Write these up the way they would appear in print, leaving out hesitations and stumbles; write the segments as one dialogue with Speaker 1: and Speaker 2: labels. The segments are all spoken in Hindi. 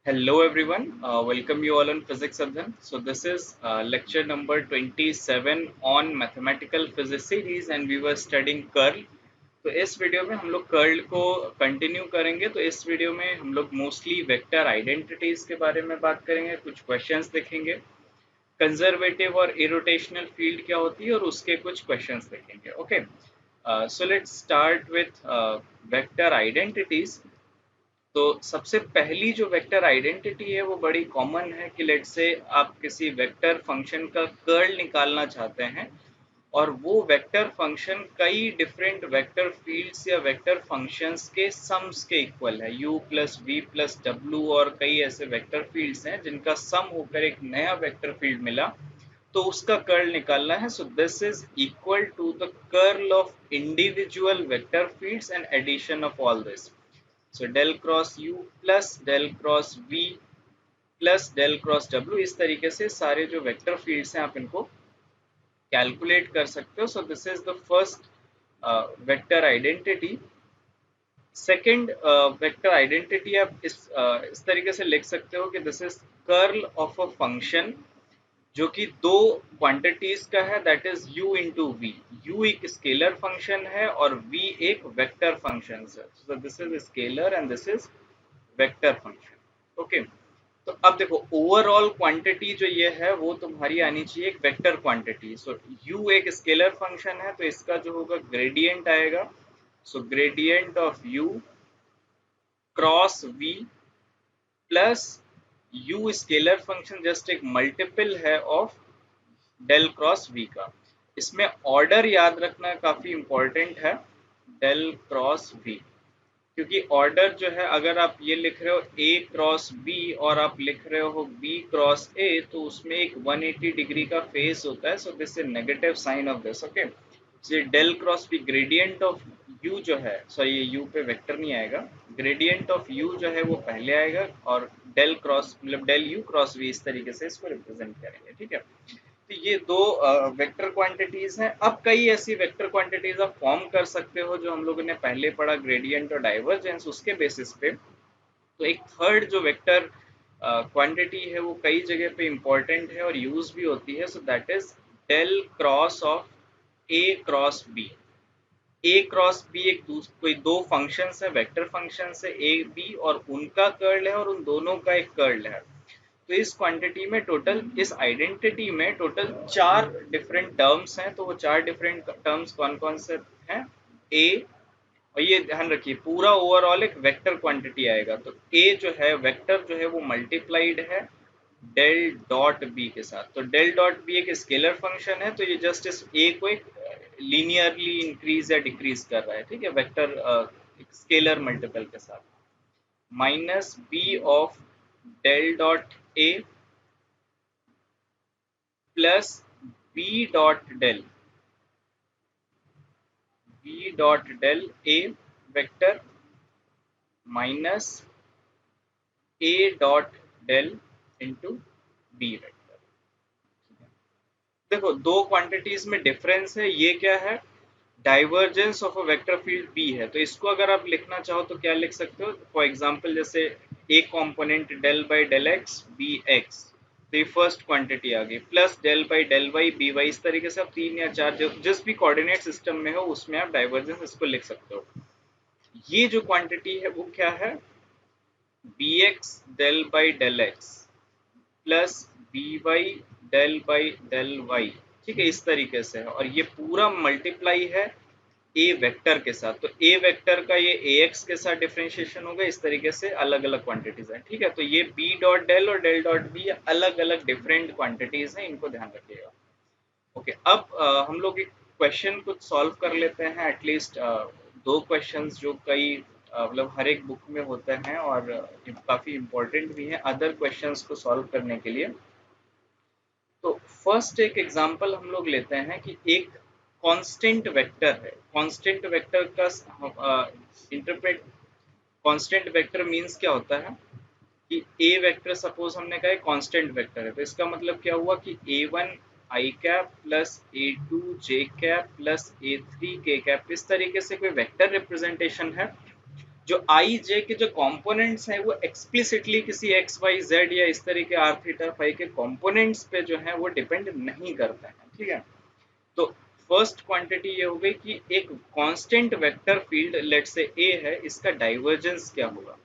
Speaker 1: Hello everyone, welcome you all on Physics Adhan. So this is lecture number 27 on mathematical physics series and we were studying curl. तो इस वीडियो में हम लोग कर्ल को कंटिन्यू करेंगे। तो इस वीडियो में हम लोग मोस्टली वेक्टर आइडेंटिटीज के बारे में बात करेंगे, कुछ क्वेश्चंस देखेंगे, कंजर्वेटिव और इरोटेशनल फील्ड क्या होती है और उसके कुछ क्वेश्चंस देखेंगे। Okay, so let's start with vector identities. तो सबसे पहली जो वेक्टर आइडेंटिटी है वो बड़ी कॉमन है कि लेट से आप किसी वेक्टर फंक्शन का कर्ल निकालना चाहते हैं और वो वेक्टर फंक्शन कई डिफरेंट वेक्टर फील्ड्स या वेक्टर फंक्शंस के सम्स के इक्वल है, u plus V plus W, और कई ऐसे वेक्टर फील्ड्स हैं जिनका सम होकर एक नया वेक्टर फील्ड मिला, तो उसका कर्ल निकालना है। So this is equal to the curl of individual vector fields and addition of all this. So del cross U plus del cross V plus del cross W, इस तरीके से सारे जो वेक्टर फील्ड्स हैं आप इनको कैलकुलेट कर सकते हो। So this is the first vector identity. Second vector identity आप इस तरीके से लिख सकते हो कि this is curl of a function जो कि दो क्वांटिटीज का है, that is u into v. u एक स्केलर फंक्शन है और v एक वेक्टर फंक्शन है। So this is scalar and this is vector function. Okay, तो अब देखो ओवरऑल क्वांटिटी जो ये है वो तुम्हारी आनी चाहिए एक वेक्टर क्वांटिटी। सो u एक स्केलर फंक्शन है तो इसका जो होगा ग्रेडियंट आएगा। So gradient of u cross v plus u scalar function just एक मल्टीपल है ऑफ डेल क्रॉस v का। इसमें ऑर्डर याद रखना काफी इंपॉर्टेंट है, डेल क्रॉस v, क्योंकि ऑर्डर जो है अगर आप ये लिख रहे हो a क्रॉस b और आप लिख रहे हो b क्रॉस a तो उसमें एक 180 डिग्री का फेस होता है। So this is negative sign of this. Okay, ये del cross b gradient of u जो है, सॉरी ये u पे वेक्टर नहीं आएगा, ग्रेडियंट ऑफ u जो है वो पहले आएगा और डेल क्रॉस मतलब डेल u क्रॉस v, इस तरीके से इसको रिप्रेजेंट करेंगे। ठीक है, तो ये दो वेक्टर क्वांटिटीज हैं। अब कई ऐसी वेक्टर क्वांटिटीज आप फॉर्म कर सकते हो जो हम लोगों ने पहले पढ़ा, ग्रेडियंट और डाइवर्जेंस, उसके बेसिस पे। तो एक थर्ड जो वेक्टर क्वांटिटी है वो कई जगह पे इंपॉर्टेंट है और यूज भी होती है। So that is del cross of A cross B. A cross B एक कोई दो फंक्शंस है, वेक्टर फंक्शंस है ए बी, और उनका कर्ल है और उन दोनों का एक कर्ल है। तो इस क्वांटिटी में टोटल, इस आइडेंटिटी में टोटल चार डिफरेंट टर्म्स हैं। तो वो चार डिफरेंट टर्म्स कौन कौन से हैं? ए, और ये ध्यान रखिए पूरा ओवरऑल एक वेक्टर क्वांटिटी आएगा। तो ए जो है वेक्टर जो है वो मल्टीप्लाइड है डेल डॉट बी के साथ। तो डेल डॉट बी एक स्केलर फंक्शन है, तो ये जस्ट इस ए को एक लीनियरली इंक्रीज या डिक्रीज कर रहा है। ठीक है, वेक्टर स्केलर मल्टीपल के साथ। Minus B of del dot A plus B dot del, B dot del A vector minus A dot del into B vector. देखो दो क्वांटिटीज में डिफरेंस है, ये क्या है? Divergence of a vector field B है। तो इसको अगर आप लिखना चाहो तो क्या लिख सकते हो? फॉर एग्जांपल जैसे A component del by del x B x, तो ये फर्स्ट क्वांटिटी आ गई, plus del by del y B y. इस तरीके से आप तीन या चार जो जिस भी कोऑर्डिनेट सिस्टम में हो उसमें आप डाइवर्जेंस इसको लिख सकते हो। ये जो क्वांटिटी है वो क्या है? B x del by del x plus B y del by del y. ठीक है, इस तरीके से है और ये पूरा मल्टीप्लाई है ए वेक्टर के साथ। तो ए वेक्टर का ये ए एक्स के साथ डिफरेंशिएशन होगा। इस तरीके से अलग अलग क्वांटिटीज हैं। ठीक है, तो ये बी डॉट डेल और डेल डॉट बी अलग अलग डिफरेंट क्वांटिटीज हैं, इनको ध्यान रखिएगा। ओके, अब हम लोग एक क्वेश्चन कुछ सॉल्व कर लेते हैं, एटलीस्ट दो क्वेश्चंस जो कई मतलब हर एक बुक में होते हैं और काफी इंपॉर्टेंट भी हैं अदर क्वेश्चंस को सॉल्व करने के लिए। तो फर्स्ट एक एग्जांपल हम लोग लेते हैं कि एक कांस्टेंट वेक्टर है। कांस्टेंट वेक्टर का इंटरप्रेट, कांस्टेंट वेक्टर मींस क्या होता है कि ए वेक्टर सपोज हमने कहा कांस्टेंट वेक्टर है, तो इसका मतलब क्या हुआ कि a1 आई कैप प्लस a2 जे कैप प्लस a3 के कैप, इस तरीके से कोई वेक्टर रिप्रेजेंटेशन है। जो आई जे के जो कंपोनेंट्स हैं वो एक्सप्लिसिटली किसी एक्स वाई जेड या इस तरह के आर थीटा फाई के कंपोनेंट्स पे जो है वो डिपेंड नहीं करते हैं, ठीक है। तो फर्स्ट क्वांटिटी ये हो गई कि एक कांस्टेंट वेक्टर फील्ड लेट से ए है, इसका डाइवर्जेंस क्या होगा।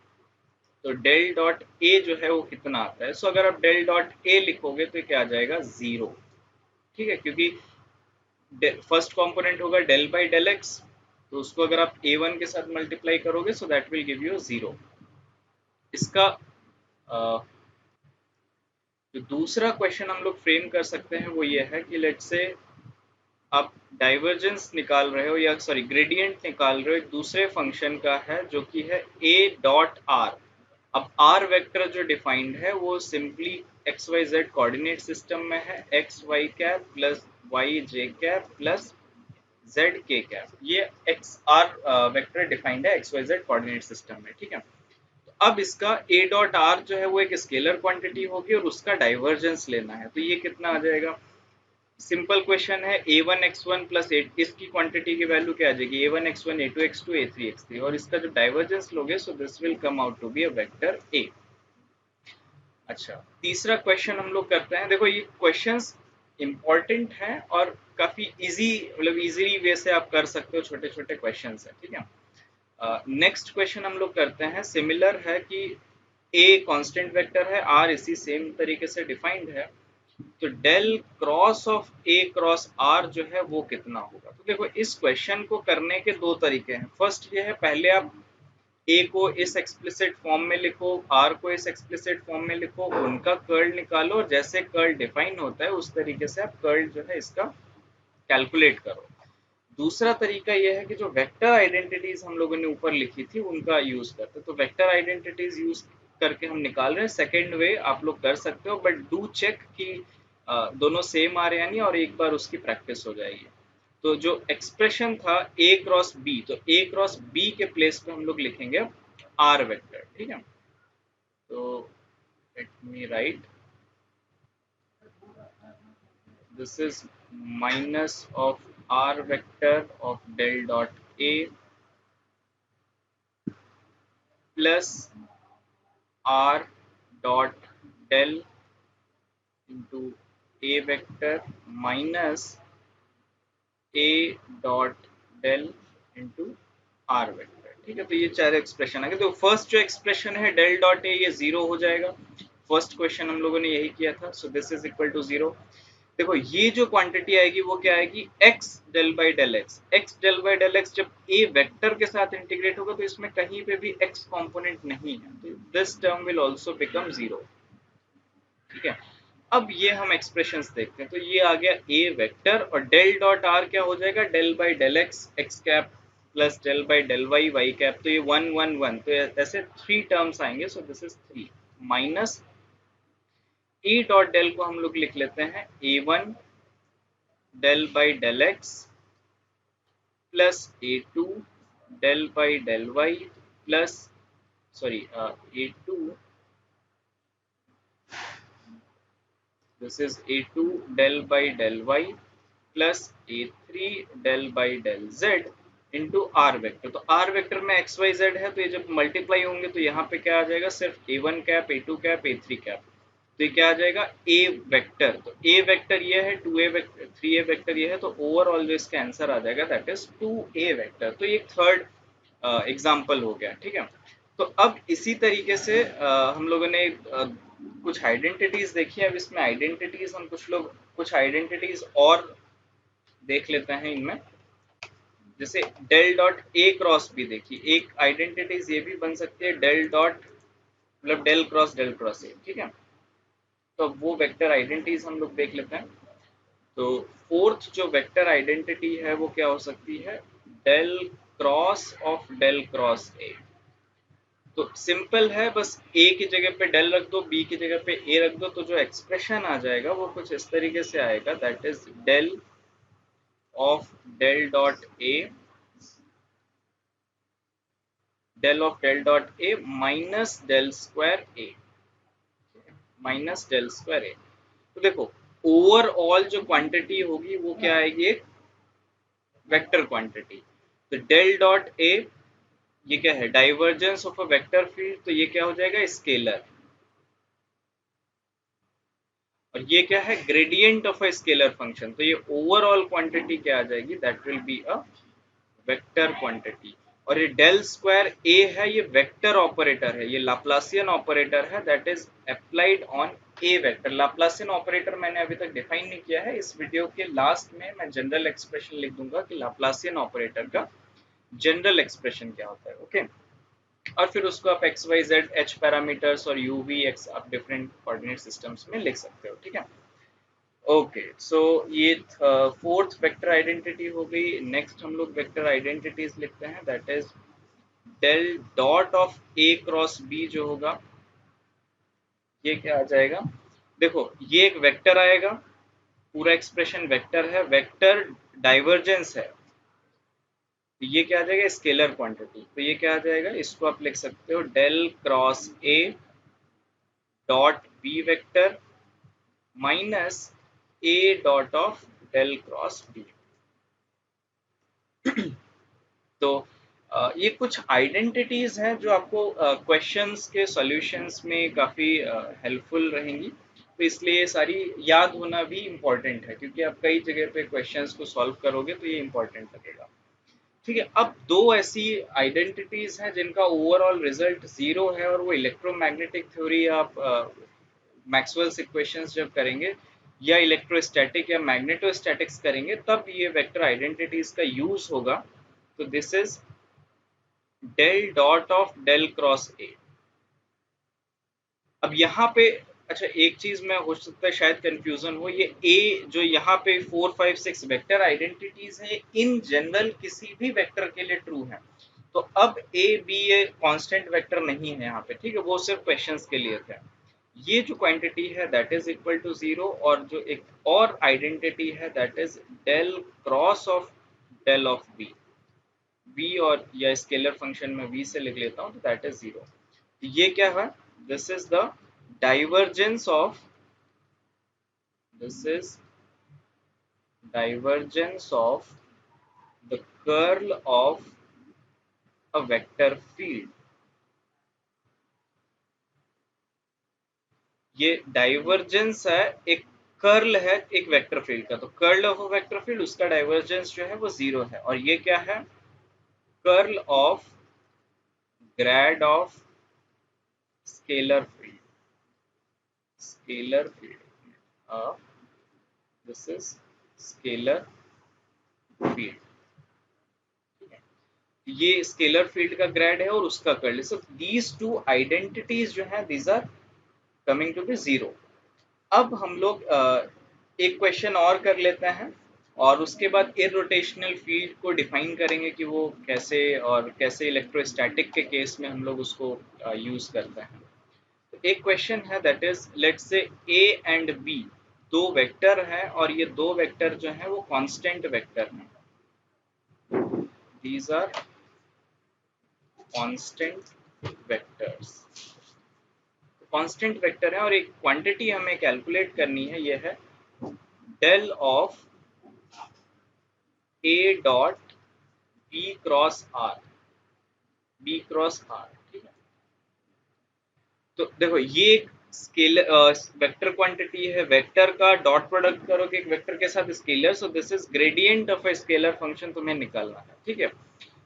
Speaker 1: तो डेल डॉट ए जो है वो कितना आता है। सो अगर आप डेल डॉट ए लिखोगे तो क्या आ जाएगा, जीरो, ठीक है, क्योंकि फर्स्ट कंपोनेंट होगा डेल बाई डेल एक्स, तो उसको अगर आप ए वन के साथ मल्टीप्लाई करोगे so that will give you zero. इसका जो दूसरा क्वेश्चन हम लोग फ्रेम कर सकते हैं वो ये है कि लेट से आप डाइवर्जेंस निकाल रहे हो या सॉरी ग्रेडियंट निकाल रहे हो एक दूसरे फंक्शन का है जो कि है a डॉट आर। अब आर वेक्टर जो डिफाइंड है वो simply x y z coordinate system में है, x y cap plus y j cap plus z k cap, ये एक्स आर वेक्टर डिफाइंड है x y z coordinate system में, ठीक है। तो अब इसका a डॉट आर जो है वो एक स्केलर क्वांटिटी होगी और उसका डाइवर्जेंस लेना है, तो ये कितना आ जाएगा। सिंपल क्वेश्चन है A one x one plus eight, इसकी क्वांटिटी की वैल्यू क्या आ जाएगी, A one x one A two x two A three x three, और इसका जो डाइवर्जेंस लोगे so this will come out to be a vector A. अच्छा, तीसरा क्वेश्चन हम लोग करते हैं। देखो ये क्वेश्चंस इंपॉर्टेंट हैं और काफी इजी, मतलब इजीली वे से आप कर सकते हो, छोटे छोटे क्वेश्चंस हैं, ठीक है। नेक्स्ट क्वेश्चन हम लोग करते हैं, सिमिलर है कि ए कांस्टेंट वेक्टर है, आर इसी सेम तरीके से डिफाइंड है, तो del cross of A cross R जो है वो कितना होगा। तो देखो इस क्वेश्चन को करने के दो तरीके हैं। फर्स्ट ये है, पहले आप ए को इस एक्सप्लिसिट फॉर्म में लिखो, आर को इस एक्सप्लिसिट फॉर्म में लिखो, उनका कर्ल निकालो और जैसे कर्ल डिफाइन होता है उस तरीके से आप कर्ल जो है इसका कैलकुलेट करो। दूसरा तरीका यह है कि जो वेक्टर आइडेंटिटीज हम लोगों ने ऊपर लिखी थी उनका यूज करते, तो वेक्टर आइडेंटिटीज यूज करके हम निकाल रहे हैं। सेकेंड वे आप लोग कर सकते हो, बट डू चेक कि दोनों सेम आ रहे हैं नहीं, और एक बार उसकी प्रैक्टिस हो जाएगी। तो जो एक्सप्रेशन था ए क्रॉस बी, तो ए क्रॉस बी के प्लेस पे हम लोग लिखेंगे आर वेक्टर, ठीक है। तो let me right, this is minus of r vector of del dot a plus r dot del into a vector minus a dot del into r vector, ठीक है। तो ये चार एक्सप्रेशन आ गए। तो फर्स्ट जो एक्सप्रेशन है डेल डॉट ए, ये जीरो हो जाएगा। फर्स्ट क्वेश्चन हम लोगों ने यही किया था, so this is equal to zero. देखो ये जो क्वांटिटी आएगी वो क्या आएगी, x del by del x. x del by del x जब a वेक्टर के साथ इंटीग्रेट होगा तो इसमें कहीं पे भी x कंपोनेंट नहीं है, तो this term will also become zero, ठीक है। अब ये हम एक्सप्रेशंस देखते हैं, तो ये आ गया a वेक्टर और डेल डॉट r क्या हो जाएगा, del by del x x cap plus del by del y y cap, तो ये वन वन वन, तो ऐसे थ्री टर्म्स आएंगे। So this is three minus A dot del को हम लोग लिख लेते हैं A one del by del x plus A two del by del y plus sorry A two, this is A two del by del y plus A three del by del z into R vector. तो आर वेक्टर में एक्स वाई जेड है, तो ये जब मल्टीप्लाई होंगे तो यहाँ पे क्या आ जाएगा, सिर्फ A one cap A two cap A three cap, तो ये क्या आ जाएगा ए वेक्टर। तो ए वेक्टर ये है, two A vector, three A vector ये है, तो ओवरऑल जो इसका आंसर आ जाएगा that is two A vector. तो ये थर्ड एग्जाम्पल हो गया, ठीक है। तो अब इसी तरीके से हम लोगों ने कुछ आइडेंटिटीज देखी है। अब इसमें आइडेंटिटीज हम कुछ आइडेंटिटीज और देख लेते हैं इनमें। जैसे del dot A cross B देखिए, एक आइडेंटिटीज ये भी बन सकती है डेल डॉट मतलब डेल क्रॉस ए, ठीक है। तो वो वेक्टर आइडेंटिटीज हम लोग देख लेते हैं। तो फोर्थ जो वेक्टर आइडेंटिटी है वो क्या हो सकती है, del cross of del cross A. तो सिंपल है, बस ए की जगह पे डेल रख दो, बी की जगह पे ए रख दो, तो जो एक्सप्रेशन आ जाएगा वो कुछ इस तरीके से आएगा, that is del of del dot A, del of del dot A minus del square A, minus del square A. तो देखो ओवरऑल जो क्वांटिटी होगी वो क्या आएगी, एक वेक्टर क्वांटिटी। तो डेल डॉट ए ये क्या है, divergence of a vector field, तो ये क्या हो जाएगा, स्केलर। और ये क्या है, gradient of a scalar function, तो ये ओवरऑल क्वांटिटी क्या आ जाएगी, that will be a vector quantity. और ये डेल स्क्वायर ए है, ये वेक्टर ऑपरेटर है, ये लाप्लासियन ऑपरेटर है, that is applied on A vector. Laplacian operator मैंने अभी तक डिफाइन नहीं किया है, इस वीडियो के लास्ट में मैं जनरल एक्सप्रेशन लिख दूंगा कि लाप्लासियन ऑपरेटर का जनरल एक्सप्रेशन क्या होता है, ओके। और फिर उसको आप x y z h parameters और यू वी एक्स आप डिफरेंट कोऑर्डिनेट सिस्टम्स में लिख सकते हो, ठीक है। ओके, सो ये फोर्थ वेक्टर आइडेंटिटी हो गई। नेक्स्ट हम लोग वेक्टर आइडेंटिटीज लिखते हैं, that is del dot of A cross B जो होगा, ये क्या आ जाएगा, देखो ये एक वेक्टर आएगा, पूरा एक्सप्रेशन वेक्टर है, वेक्टर डाइवर्जेंस है, तो ये क्या आ जाएगा, स्केलर क्वांटिटी। तो ये क्या आ जाएगा, इसको आप लिख सकते हो del cross A dot B vector minus A dot of del cross B. तो ये कुछ आइडेंटिटीज हैं जो आपको क्वेश्चंस के सॉल्यूशंस में काफ़ी हेल्पफुल रहेंगी, तो इसलिए ये सारी याद होना भी इम्पोर्टेंट है, क्योंकि आप कई जगह पे क्वेश्चंस को सॉल्व करोगे तो ये इम्पोर्टेंट लगेगा, ठीक है। अब दो ऐसी आइडेंटिटीज हैं जिनका ओवरऑल रिजल्ट जीरो है, और वो इलेक्ट्रोमैग्नेटिक थ्योरी आप मैक्सवेल्स इक्वेशंस जब करेंगे या इलेक्ट्रोस्टैटिक या मैग्नेटोस्टैटिक्स करेंगे तब ये वेक्टर आइडेंटिटीज का यूज होगा। तो this is del dot of del cross A. अब यहाँ पे अच्छा एक चीज में हो सकता है शायद कंफ्यूजन हो, ये ए जो यहाँ पे 4 5 6 वेक्टर आइडेंटिटीज है इन जनरल किसी भी वेक्टर के लिए ट्रू है। तो अब ए बी ये कांस्टेंट वेक्टर नहीं है यहाँ पे, ठीक है, वो सिर्फ क्वेश्चंस के लिए थे। ये जो क्वांटिटी है that is equal to zero, और जो एक और आइडेंटिटी है that is del cross of del of B, v और या स्केलर फंक्शन में v से लिख लेता हूँ, तो दैट इज जीरो। ये क्या है, this is the divergence of, this is divergence of the curl of a vector field. ये डाइवर्जेंस है, एक कर्ल है एक वेक्टर फील्ड का, तो curl of a vector field उसका डाइवर्जेंस जो है वो जीरो है। और ये क्या है, curl of grade of scalar field, scalar field, this is scalar field, ये स्केलर फील्ड का ग्रेड है और उसका curl. So these two identities जो है these are coming to be zero. अब हम लोग एक क्वेश्चन और कर लेते हैं, और उसके बाद इरोटेशनल फील्ड को डिफाइन करेंगे कि वो कैसे, और कैसे इलेक्ट्रोस्टैटिक के केस में हम लोग उसको यूज करते हैं। तो एक क्वेश्चन है that is let's say A and B दो वेक्टर हैं, और ये दो वेक्टर जो हैं वो कांस्टेंट वेक्टर हैं, these are constant vectors. Constant vector है और एक क्वांटिटी हमें कैलकुलेट करनी है, ये है del of A dot B cross R, B cross R, ठीक है। तो देखो ये एक स्केलर वेक्टर क्वांटिटी है, वेक्टर का डॉट प्रोडक्ट करोगे एक वेक्टर के साथ scalar, so this is gradient of a scalar function, तुम्हें निकालना है, ठीक है।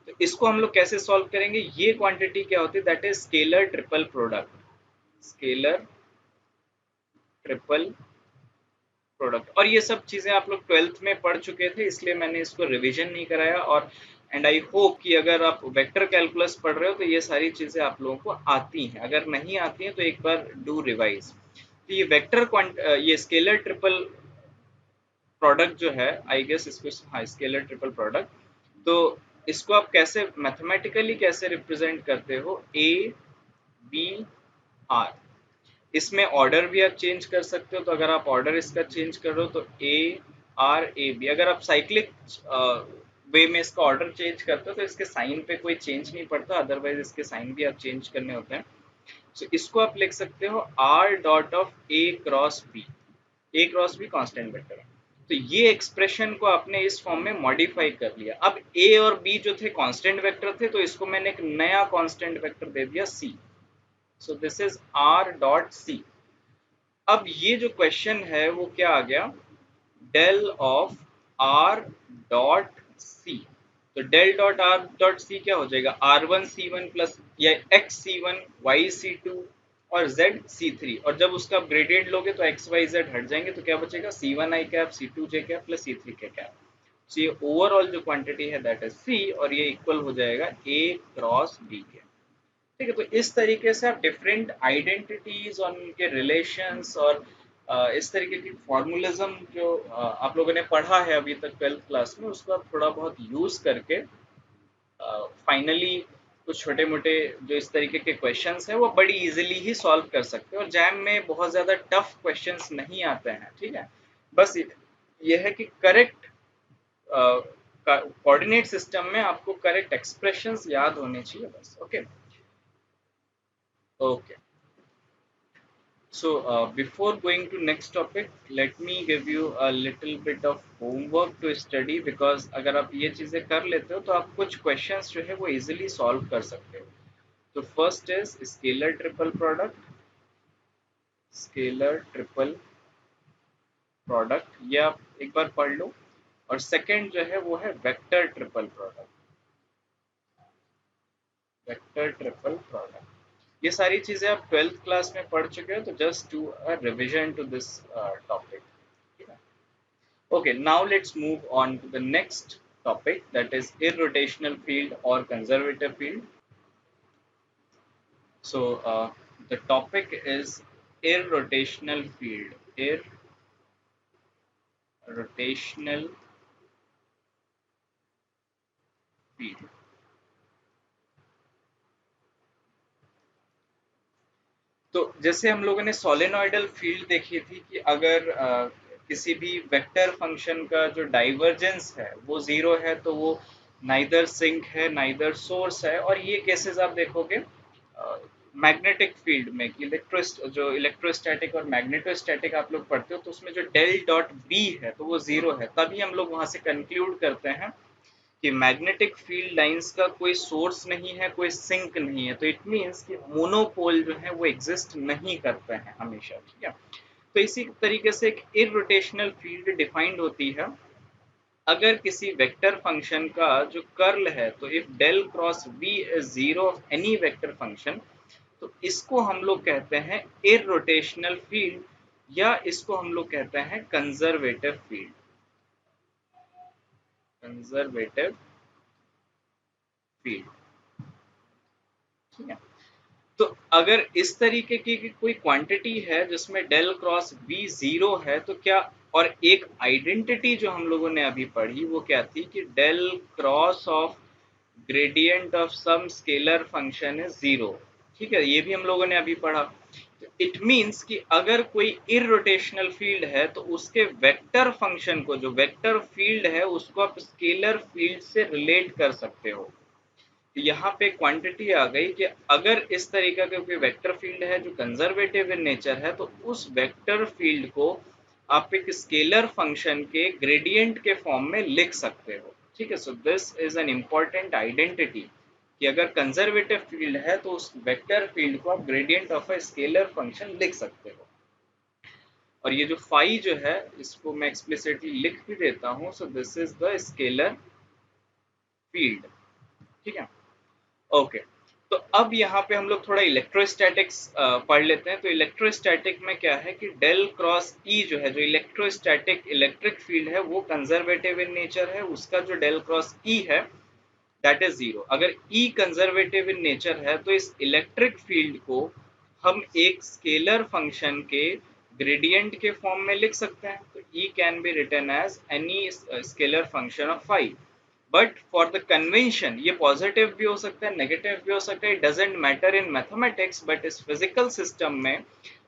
Speaker 1: तो इसको हम लोग कैसे सॉल्व करेंगे, ये क्वांटिटी क्या होती है, that is scalar triple product, scalar triple product. और ये सब चीजें आप लोग ट्वेल्थ में पढ़ चुके थे, इसलिए मैंने इसको रिवीजन नहीं कराया। और एंड आई होप कि अगर आप वेक्टर कैलकुलस पढ़ रहे हो तो ये सारी चीजें आप लोगों को आती हैं, अगर नहीं आती हैं तो एक बार डू रिवाइज। तो ये वेक्टर ये स्केलर ट्रिपल प्रोडक्ट जो है, आई गेस इसको, हाँ, स्केलर ट्रिपल प्रोडक्ट, तो इसको आप कैसे मैथमेटिकली कैसे रिप्रेजेंट करते हो, ए बी आर, इसमें ऑर्डर भी आप चेंज कर सकते हो। तो अगर आप ऑर्डर इसका चेंज कर रहे हो तो ए आर ए बी, अगर आप साइक्लिक वे में इसका ऑर्डर चेंज करते हो तो इसके साइन पे कोई चेंज नहीं पड़ता, अदरवाइज इसके साइन भी आप चेंज करने होते हैं। तो इसको आप लिख सकते हो R dot of A cross B, A cross B constant vector है, तो ये एक्सप्रेशन को आपने इस फॉर्म में मॉडिफाई कर लिया। अब ए और बी जो थे कांस्टेंट वेक्टर थे, तो इसको मैंने एक नया कांस्टेंट वेक्टर दे दिया C. So this is R dot C. अब ये जो क्वेश्चन है वो क्या आ गया, del of R dot C. तो del dot R dot C क्या हो जाएगा, R one C one plus या X C one Y C two और जेड सी थ्री, और जब उसका ग्रेडियंट लोगे तो एक्स वाई जेड हट जाएंगे, तो क्या बचेगा C one I cap C two J cap plus C three के कैप। तो ये ओवरऑल जो क्वांटिटी है दैट इज सी, और ये इक्वल हो जाएगा ए क्रॉस बी के। ठीक है, तो इस तरीके से आप डिफरेंट आइडेंटिटीज और उनके रिलेशंस और इस तरीके की फॉर्मुलिज्म जो आप लोगों ने पढ़ा है अभी तक 12th क्लास में, उसको आप थोड़ा बहुत यूज करके फाइनली कुछ छोटे मोटे जो इस तरीके के क्वेश्चंस हैं वो बड़ी इजीली ही सॉल्व कर सकते हैं, और जैम में बहुत ज़्यादा टफ क्वेश्चंस नहीं आते हैं। ठीक है, बस ये है कि करेक्ट कोऑर्डिनेट सिस्टम में आपको करेक्ट एक्सप्रेशंस याद होने चाहिए बस। Okay okay. So, before going to next topic, let me give you a little bit of homework to study, because अगर आप ये चीज़ें कर लेते हो तो आप कुछ questions जो है वो easily solve कर सकते हो। तो first is scalar triple product, scalar triple product, ये आप एक बार पढ़ लो। और second जो है वो है vector triple product, vector triple product। ये सारी चीजें आप 12th क्लास में पढ़ चुके हो, तो just do a revision to this topic. Okay, now let's move on to the next topic, that is irrotational field or conservative field. So, the topic is irrotational field. Irrotational field. तो जैसे हम लोगों ने सोलेनोइडल फील्ड देखी थी कि अगर किसी भी वेक्टर फंक्शन का जो डाइवर्जेंस है वो जीरो है, तो वो नाइदर सिंक है नाइदर सोर्स है। और ये केसेस आप देखोगे मैग्नेटिक फील्ड में कि जो इलेक्ट्रोस्टैटिक और मैग्नेटोस्टैटिक आप लोग पढ़ते हो, तो उसमें जो डेल डॉट बी है तो वो जीरो है, तभी हम लोग वहां से कंक्लूड करते हैं कि मैग्नेटिक फील्ड लाइंस का कोई सोर्स नहीं है, कोई सिंक नहीं है। तो इट मींस कि मोनोपोल जो है वो एग्जिस्ट नहीं करते हैं हमेशा। ठीक है, तो इसी तरीके से एक इररोटेशनल फील्ड डिफाइंड होती है अगर किसी वेक्टर फंक्शन का जो कर्ल है, तो if del cross v is zero of any vector function, तो इसको हम लोग कहते हैं इररोटेशनल फील्ड, या इसको हम लोग कहते हैं कंजर्वेटिव फील्ड। Conservative field. ठीक है, तो अगर इस तरीके की कोई क्वांटिटी है जिसमें डेल क्रॉस v जीरो है, तो क्या, और एक आइडेंटिटी जो हम लोगों ने अभी पढ़ी वो क्या थी कि del cross of gradient of some scalar function is zero. ठीक है, ये भी हम लोगों ने अभी पढ़ा। इट मींस कि अगर कोई इररोटेशनल फील्ड है तो उसके वेक्टर फंक्शन को, जो वेक्टर फील्ड है, उसको आप स्केलर फील्ड से रिलेट कर सकते हो। यहाँ पे क्वांटिटी आ गई कि अगर इस तरीके का कोई वेक्टर फील्ड है जो कंजर्वेटिव इन नेचर है, तो उस वेक्टर फील्ड को आप एक स्केलर फंक्शन के ग्रेडियंट के फॉर्म में लिख सकते हो। ठीक है, so this is an important identity कि अगर कंजर्वेटिव फील्ड है तो उस वेक्टर फील्ड को आप gradient of a scalar function लिख सकते हो। और ये जो फाई जो है इसको मैं एक्सप्लिसिटली लिख भी देता हूँ। सो this is the scalar field. ठीक है, ओके। तो अब यहाँ पे हम लोग थोड़ा इलेक्ट्रोस्टैटिक्स पढ़ लेते हैं। तो इलेक्ट्रोस्टैटिक में क्या है कि डेल क्रॉस ई जो है, जो इलेक्ट्रोस्टैटिक इलेक्ट्रिक फील्ड है, वो कंजर्वेटिव इन नेचर है। उसका जो डेल क्रॉस ई है दैट इज जीरो। अगर ई कंजर्वेटिव इन नेचर है तो इस इलेक्ट्रिक फील्ड को हम एक स्केलर फंक्शन के ग्रेडियंट के फॉर्म में लिख सकते हैं। तो E can be written as any scalar function of phi. But for the convention ये पॉजिटिव भी हो सकता है, नेगेटिव भी हो सकता है, it doesn't matter in mathematics, but इस फिजिकल सिस्टम में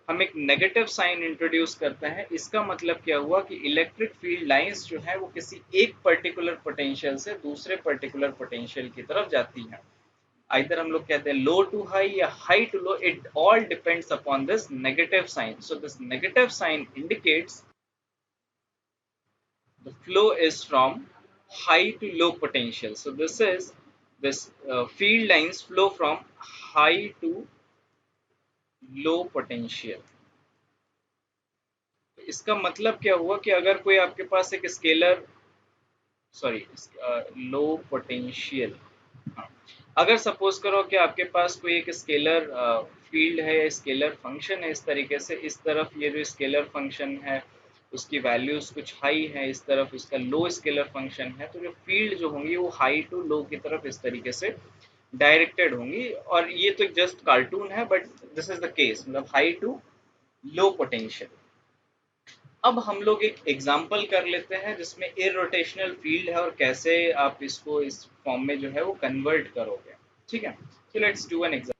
Speaker 1: हम एक नेगेटिव साइन इंट्रोड्यूस करते हैं। इसका मतलब क्या हुआ कि इलेक्ट्रिक फील्ड लाइंस जो है वो किसी एक पर्टिकुलर पोटेंशियल से दूसरे पर्टिकुलर पोटेंशियल की तरफ जाती हैं। आइदर हम लोग कहते हैं लो टू हाई या high to low, it all depends upon this negative sign. So this negative sign indicates the flow is from high to low potential. So this field lines flow from high to low potential. इसका मतलब क्या हुआ कि अगर कोई आपके पास एक स्केलर, सॉरी, लो पोटेंशियल, हाँ, अगर सपोज करो कि आपके पास कोई एक स्केलर फील्ड है या स्केलर फंक्शन है, इस तरीके से इस तरफ ये जो स्केलर फंक्शन है उसकी वैल्यूज कुछ हाई है, इस तरफ इसका लो स्केलर फंक्शन है, तो जो फील्ड जो होंगी वो हाई टू लो की तरफ इस तरीके से डायरेक्टेड होंगी। और ये तो जस्ट कार्टून है but this is the case, मतलब हाई टू लो पोटेंशियल। अब हम लोग एक एग्जाम्पल कर लेते हैं जिसमें इरोटेशनल फील्ड है और कैसे आप इसको इस फॉर्म में जो है वो कन्वर्ट करोगे। ठीक है, so let's do an example.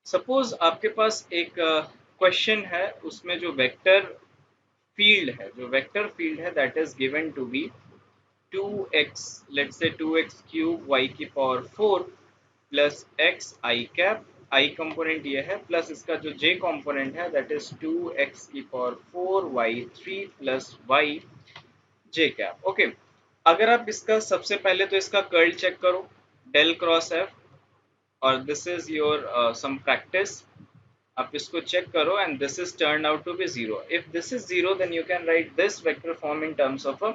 Speaker 1: Suppose आपके पास एक क्वेश्चन है, उसमें जो वेक्टर फील्ड है, जो वेक्टर फील्ड है that is given to be 2x, let's say 2x cube y की power 4 plus x i cap, i component ये है, प्लस इसका जो j कंपोनेंट है दैट इज 2x की power 4 y3 plus y j cap. Okay, अगर आप इसका सबसे पहले तो इसका कर्ल चेक करो, डेल क्रॉस f, और this is your some practice, आप इसको चेक करो and this is turn out to be zero. If this is zero then you can write this vector form in terms of a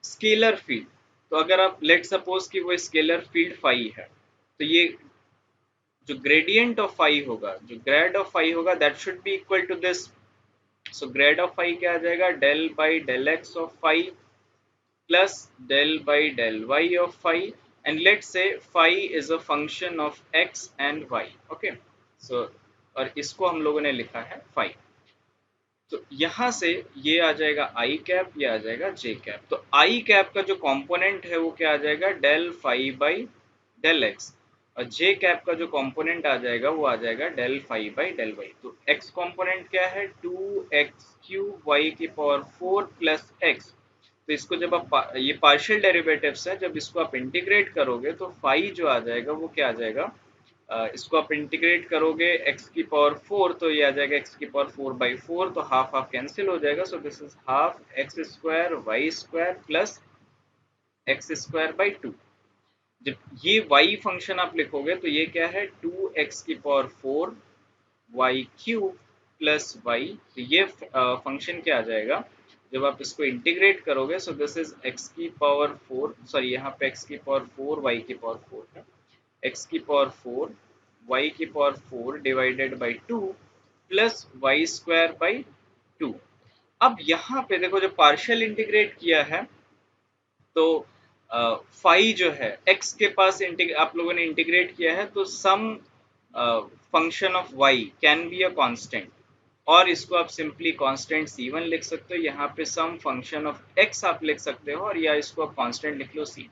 Speaker 1: scalar field. तो अगर आप लेट सपोज कि वो स्केलर फील्ड फाई है, तो ये जो ग्रेडियंट ऑफ फाई होगा, जो ग्रेड ऑफ फाई होगा that should be equal to this. So grad of phi क्या आ जाएगा, del by del X of phi plus del by del Y of phi, and let's say phi is a function of X and Y. Okay, so और इसको हम लोगों ने लिखा है फाई। तो यहां से ये आ जाएगा आई कैप, ये आ जाएगा जे कैप। तो आई कैप का जो कंपोनेंट है वो क्या आ जाएगा, del phi by del x, और जे कैप का जो कंपोनेंट आ जाएगा वो आ जाएगा del phi by del y. तो एक्स कंपोनेंट क्या है, 2x क्यूब वाई की पावर 4 प्लस एक्स। तो इसको जब आप ये पार्शियल डेरिवेटिव्स है, जब इसको आप इंटीग्रेट करोगे तो फाई जो आ जाएगा वो क्या आ जाएगा, इसको आप इंटीग्रेट करोगे x की पावर 4, तो ये आ जाएगा x की पावर 4/4, तो हाफ हाफ कैंसिल हो जाएगा। So this is half x square y square plus x square by 2। जब ये y फंक्शन आप लिखोगे तो ये क्या है, 2x की power 4 y cube plus y. तो ये फंक्शन क्या आ जाएगा जब आप इसको इंटीग्रेट करोगे, सो दिस इज x की पावर 4, सॉरी यहाँ पे x की पावर 4 y की पावर 4 है, x की पावर 4 y की power 4 divided by 2 plus y square by 2। अब यहाँ पे देखो, जो पार्शियल इंटीग्रेट किया है तो फाई जो है x के पास आप लोगों ने इंटीग्रेट किया है, तो some function of y can be a constant, और इसको आप सिंपली कांस्टेंट c1 लिख सकते हो। यहाँ पे सम फंक्शन ऑफ x आप लिख सकते हो, और या इसको आप कांस्टेंट लिख लो c।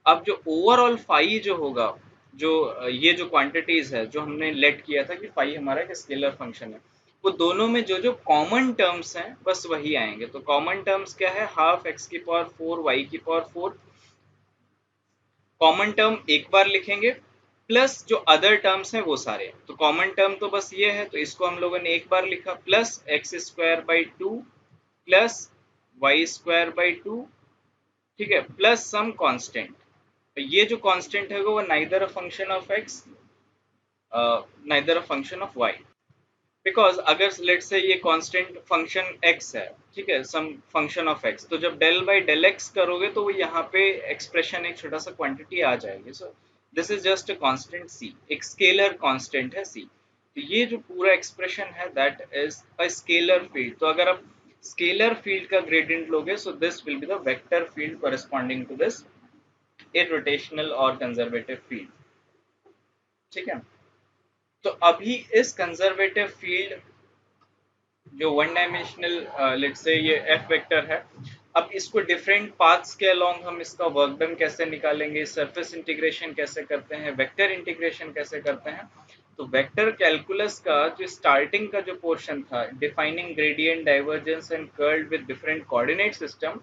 Speaker 1: अब जो ओवरऑल फाई जो होगा, जो ये जो क्वांटिटीज है जो हमने लेट किया था कि फाई हमारा एक स्केलर फंक्शन है, वो दोनों में जो जो कॉमन टर्म्स हैं बस वही आएंगे। तो कॉमन टर्म्स क्या है, हाफ एक्स की पावर 4 वाई की पावर 4, कॉमन टर्म एक बार लिखेंगे, प्लस जो अदर टर्म्स हैं वो सारे। तो कॉमन टर्म तो बस ये है, तो इसको हम लोगों ने एक बार लिखा, plus x square by 2 plus y square by 2, ठीक है, प्लस सम कांस्टेंट। ये जो कांस्टेंट है वो neither a function of x neither a function of y, because अगर लेट से ये कांस्टेंट फंक्शन एक्स है, ठीक है, सम फंक्शन ऑफ एक्स, तो जब डेल बाई डेल एक्स करोगे तो वो यहाँ पे एक्सप्रेशन एक छोटा सा क्वांटिटी आ जाएगी। So this is just a constant C, एक स्केलर कांस्टेंट है सी। तो ये जो पूरा एक्सप्रेशन है that is a scalar field. तो अगर आप स्केलर फील्ड का ग्रेडियंट लोगे, so this will be the vector field corresponding to this irrotational और कंजर्वेटिव फील्ड। ठीक है, तो अभी इस कंजर्वेटिव फील्ड जो वन डायमेंशनल लेट्स से ये एफ वेक्टर है, अब इसको डिफरेंट पाथ्स के अलोंग हम इसका वर्क डन कैसे निकालेंगे, सरफेस इंटीग्रेशन कैसे करते हैं, वेक्टर इंटीग्रेशन कैसे करते हैं। तो वेक्टर कैलकुलस का जो स्टार्टिंग का जो पोर्शन था, defining gradient divergence and curl with different coordinate system,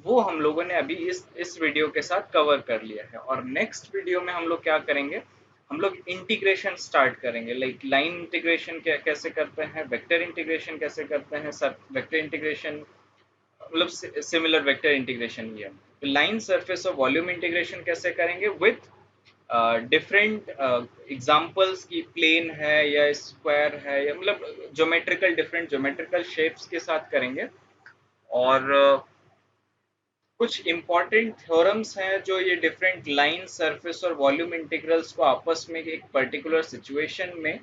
Speaker 1: वो हम लोगों ने अभी इस वीडियो के साथ कवर कर लिया है। और नेक्स्ट वीडियो में हम लोग क्या करेंगे, हम लोग इंटीग्रेशन स्टार्ट करेंगे, लाइक लाइन इंटीग्रेशन कैसे करते हैं, वेक्टर इंटीग्रेशन कैसे करते हैं, सब वेक्टर इंटीग्रेशन मतलब सिमिलर वेक्टर इंटीग्रेशन ही है। तो लाइन सरफेस और वॉल्यूम इंटीग्रेशन कैसे करेंगे विथ डिफरेंट एग्जांपल्स की प्लेन है या स्क्वायर है या मतलब ज्योमेट्रिकल डिफरेंट ज्योमेट्रिकल शेप्स के साथ करेंगे। और कुछ इंपॉर्टेंट थ्योरम्स हैं जो ये डिफरेंट लाइन सरफेस और वॉल्यूम इंटीग्रल्स को आपस में एक पर्टिकुलर सिचुएशन में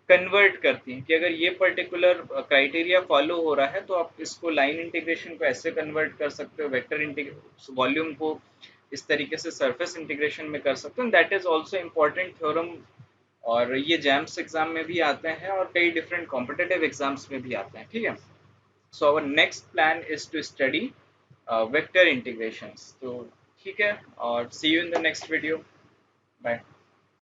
Speaker 1: कन्वर्ट करती हैं कि अगर ये पर्टिकुलर क्राइटेरिया फॉलो हो रहा है तो आप इसको लाइन इंटीग्रेशन को ऐसे कन्वर्ट कर सकते हो, वेक्टर इंटीग्रेशन वॉल्यूम को इस तरीके से सरफेस इंटीग्रेशन में कर सकते हो। That is also important theorem और ये जैम्स एग्जाम में भी आते हैं और कई डिफरेंट कॉम्पिटेटिव एग्जाम्स में भी आते हैं। ठीक है, so our next plan is to study vector integrations. So ठीक है और see you in the next video. Bye.